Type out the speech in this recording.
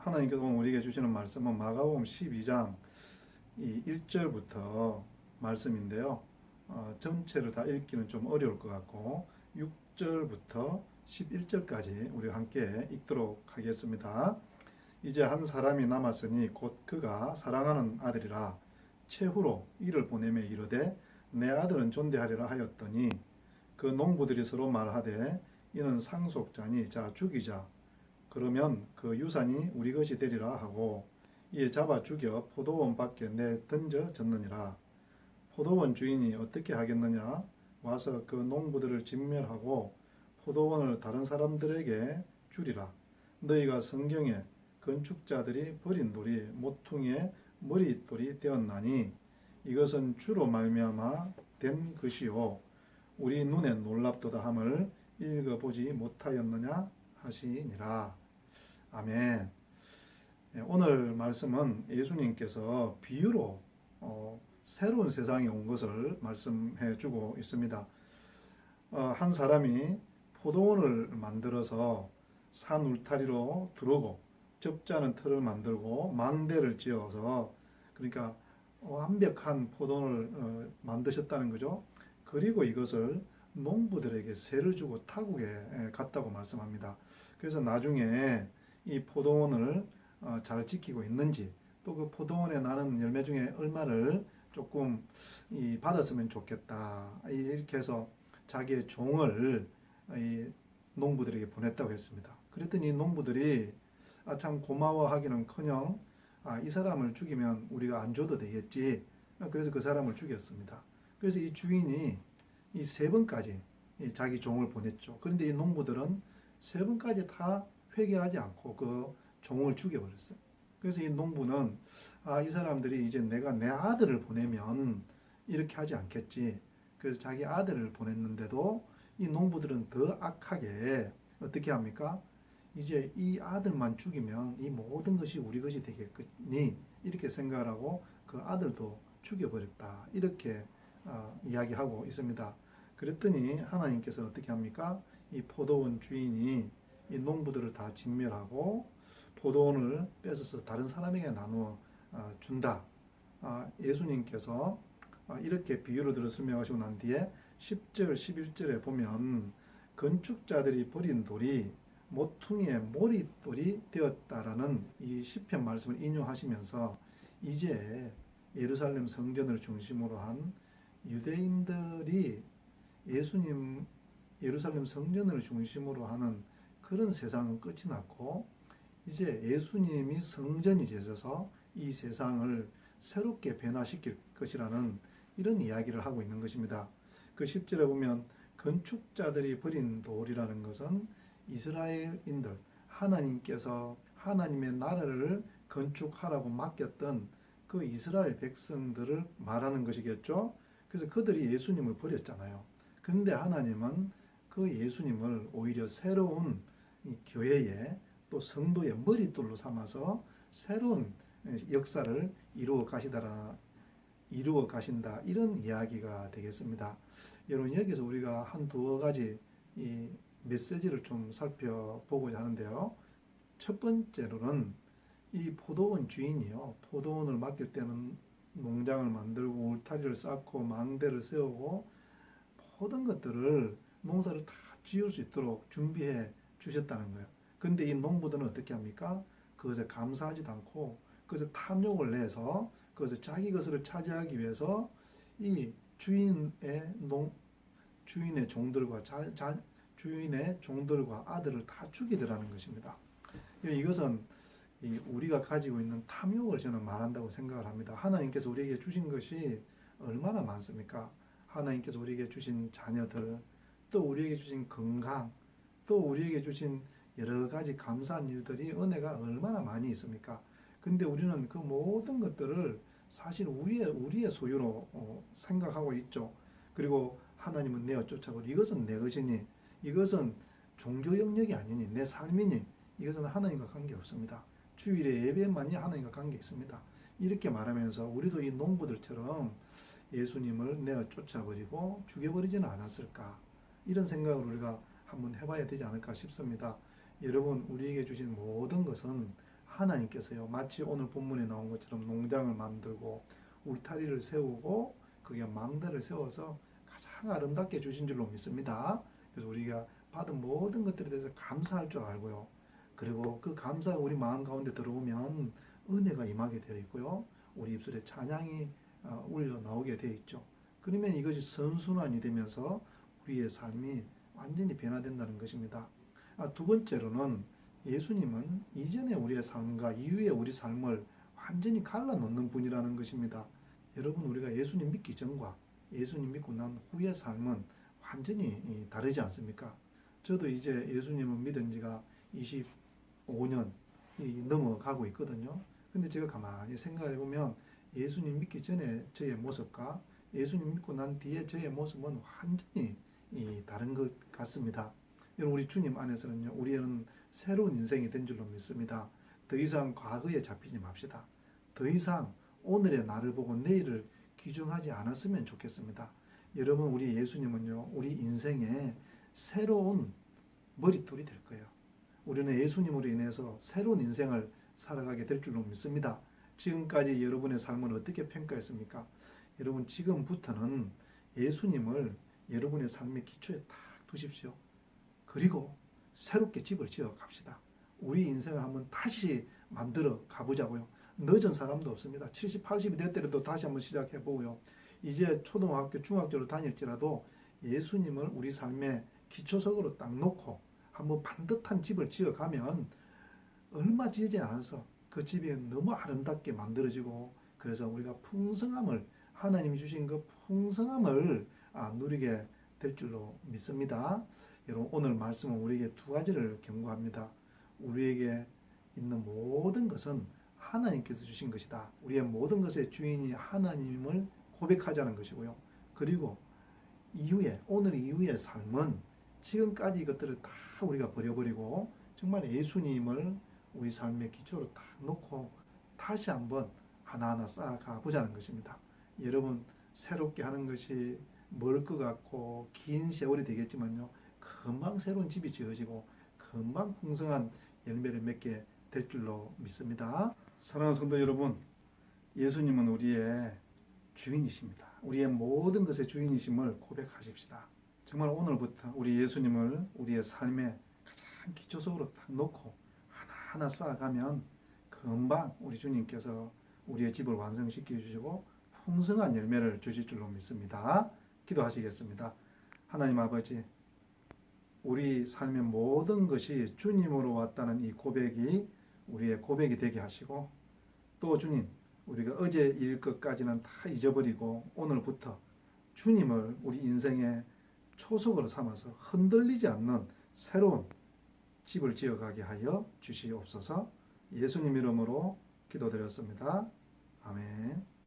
하나님께서 오늘 우리에게 주시는 말씀은 마가복음 12장 이 1절부터 말씀인데요. 전체를 다 읽기는 좀 어려울 것 같고 6절부터 11절까지 우리가 함께 읽도록 하겠습니다. 이제 한 사람이 남았으니 곧 그가 사랑하는 아들이라 최후로 이를 보내매 이르되 내 아들은 존대하리라 하였더니 그 농부들이 서로 말하되 이는 상속자니 자 죽이자 그러면 그 유산이 우리 것이 되리라 하고 이에 잡아 죽여 포도원 밖에 내 던져 졌느니라. 포도원 주인이 어떻게 하겠느냐? 와서 그 농부들을 진멸하고 포도원을 다른 사람들에게 주리라. 너희가 성경에 건축자들이 버린 돌이 모퉁이의 머릿돌이 되었나니 이것은 주로 말미암아 된 것이요 우리 눈에 놀랍도다 함을 읽어보지 못하였느냐 하시니라. 아멘. 오늘 말씀은 예수님께서 비유로 새로운 세상에 온 것을 말씀해 주고 있습니다. 한 사람이 포도원을 만들어서 산 울타리로 두르고 접자는 틀을 만들고 망대를 지어서 그러니까 완벽한 포도원을 만드셨다는 거죠. 그리고 이것을 농부들에게 세를 주고 타국에 갔다고 말씀합니다. 그래서 나중에 이 포도원을 잘 지키고 있는지 또 그 포도원에 나는 열매 중에 얼마를 조금 받았으면 좋겠다 이렇게 해서 자기의 종을 이 농부들에게 보냈다고 했습니다. 그랬더니 이 농부들이 참 고마워하기는커녕 이 사람을 죽이면 우리가 안 줘도 되겠지. 그래서 그 사람을 죽였습니다. 그래서 이 주인이 이 세 번까지 자기 종을 보냈죠. 그런데 이 농부들은 세 번까지 다 회개하지 않고 그 종을 죽여버렸어요. 그래서 이 농부는 이 사람들이 이제 내가 내 아들을 보내면 이렇게 하지 않겠지. 그래서 자기 아들을 보냈는데도 이 농부들은 더 악하게 어떻게 합니까? 이제 이 아들만 죽이면 이 모든 것이 우리 것이 되겠니? 이렇게 생각을 하고 그 아들도 죽여버렸다. 이렇게 이야기하고 있습니다. 그랬더니 하나님께서 어떻게 합니까? 이 포도원 주인이 이 농부들을 다 진멸하고 포도원을 뺏어서 다른 사람에게 나누어 준다. 예수님께서 이렇게 비유를 들어 설명하시고 난 뒤에 10절, 11절에 보면 건축자들이 버린 돌이 모퉁이의 머릿돌이 되었다라는 이 시편 말씀을 인용하시면서 이제 예루살렘 성전을 중심으로 한 유대인들이 예수님 예루살렘 성전을 중심으로 하는 그런 세상은 끝이 났고 이제 예수님이 성전이 되셔서 이 세상을 새롭게 변화시킬 것이라는 이런 이야기를 하고 있는 것입니다. 그 10절에 보면 건축자들이 버린 돌이라는 것은 이스라엘인들 하나님께서 하나님의 나라를 건축하라고 맡겼던 그 이스라엘 백성들을 말하는 것이겠죠. 그래서 그들이 예수님을 버렸잖아요. 그런데 하나님은 그 예수님을 오히려 새로운 이 교회의 또 성도의 머릿돌로 삼아서 새로운 역사를 이루어 가신다 이런 이야기가 되겠습니다. 여러분 여기서 우리가 한 두어 가지 이 메시지를 좀 살펴보고자 하는데요. 첫 번째로는 이 포도원 주인이요. 포도원을 맡길 때는 농장을 만들고 울타리를 쌓고 망대를 세우고 모든 것들을 농사를 다 지을 수 있도록 준비해 주셨다는 거예요. 근데 이 농부들은 어떻게 합니까? 그것에 감사하지도 않고 그것에 탐욕을 내서 그것을 자기 것을 차지하기 위해서 이 주인의 종들과 주인의 종들과 아들을 다 죽이더라는 것입니다. 이것은 우리가 가지고 있는 탐욕을 저는 말한다고 생각을 합니다. 하나님께서 우리에게 주신 것이 얼마나 많습니까? 하나님께서 우리에게 주신 자녀들, 또 우리에게 주신 건강, 또 우리에게 주신 여러 가지 감사한 일들이 은혜가 얼마나 많이 있습니까? 근데 우리는 그 모든 것들을 사실 우리의 소유로 생각하고 있죠. 그리고 하나님은 내어 쫓아버리 이것은 내 것이니 이것은 종교 영역이 아니니 내 삶이니 이것은 하나님과 관계없습니다. 주일의 예배만이 하나님과 관계 있습니다. 이렇게 말하면서 우리도 이 농부들처럼 예수님을 내어 쫓아버리고 죽여버리지는 않았을까 이런 생각을 우리가 한번 해봐야 되지 않을까 싶습니다. 여러분 우리에게 주신 모든 것은 하나님께서요, 마치 오늘 본문에 나온 것처럼 농장을 만들고 울타리를 세우고 그게 망대를 세워서 가장 아름답게 주신 줄로 믿습니다. 그래서 우리가 받은 모든 것들에 대해서 감사할 줄 알고요. 그리고 그 감사가 우리 마음 가운데 들어오면 은혜가 임하게 되어 있고요. 우리 입술에 찬양이 울려 나오게 되어 있죠. 그러면 이것이 선순환이 되면서 우리의 삶이 완전히 변화된다는 것입니다. 두 번째로는 예수님은 이전의 우리의 삶과 이후의 우리 삶을 완전히 갈라놓는 분이라는 것입니다. 여러분, 우리가 예수님 믿기 전과 예수님 믿고 난 후의 삶은 완전히 다르지 않습니까? 저도 이제 예수님을 믿은 지가 25년이 넘어가고 있거든요. 근데 제가 가만히 생각해 보면 예수님 믿기 전에 저의 모습과 예수님 믿고 난 뒤에 저의 모습은 완전히 다른 것 같습니다. 여러분, 우리 주님 안에서는요, 우리는 새로운 인생이 된 줄로 믿습니다. 더 이상 과거에 잡히지 맙시다. 더 이상 오늘의 나를 보고 내일을 규정하지 않았으면 좋겠습니다. 여러분, 우리 예수님은요, 우리 인생에 새로운 머릿돌이 될 거예요. 우리는 예수님으로 인해서 새로운 인생을 살아가게 될 줄로 믿습니다. 지금까지 여러분의 삶은 어떻게 평가했습니까? 여러분, 지금부터는 예수님을 여러분의 삶의 기초에 딱 두십시오. 그리고 새롭게 집을 지어 갑시다. 우리 인생을 한번 다시 만들어 가보자고요. 늦은 사람도 없습니다. 70, 80이 됐더라도 다시 한번 시작해 보고요. 이제 초등학교, 중학교를 다닐지라도 예수님을 우리 삶의 기초석으로 딱 놓고 한번 반듯한 집을 지어 가면 얼마 지지 않아서 그 집이 너무 아름답게 만들어지고, 그래서 우리가 풍성함을, 하나님이 주신 그 풍성함을 누리게 될 줄로 믿습니다. 여러분, 오늘 말씀은 우리에게 두 가지를 경고합니다. 우리에게 있는 모든 것은 하나님께서 주신 것이다. 우리의 모든 것의 주인이 하나님을 고백하자는 것이고요. 그리고 오늘 이후의 삶은 지금까지 이것들을 다 우리가 버려버리고 정말 예수님을 우리 삶의 기초로 딱 놓고 다시 한번 하나하나 쌓아가 보자는 것입니다. 여러분, 새롭게 하는 것이 멀 것 같고 긴 세월이 되겠지만요, 금방 새로운 집이 지어지고 금방 풍성한 열매를 맺게 될 줄로 믿습니다. 사랑하는 성도 여러분, 예수님은 우리의 주인이십니다. 우리의 모든 것의 주인이심을 고백하십시다. 정말 오늘부터 우리 예수님을 우리의 삶의 가장 기초석으로 딱 놓고 하나하나 쌓아가면 금방 우리 주님께서 우리의 집을 완성시켜 주시고 풍성한 열매를 주실 줄로 믿습니다. 기도하시겠습니다. 하나님 아버지, 우리 삶의 모든 것이 주님으로 왔다는 이 고백이 우리의 고백이 되게 하시고, 또 주님, 우리가 어제 일 것까지는 다 잊어버리고 오늘부터 주님을 우리 인생의 초석으로 삼아서 흔들리지 않는 새로운 집을 지어가게 하여 주시옵소서. 예수님 이름으로 기도드렸습니다. 아멘.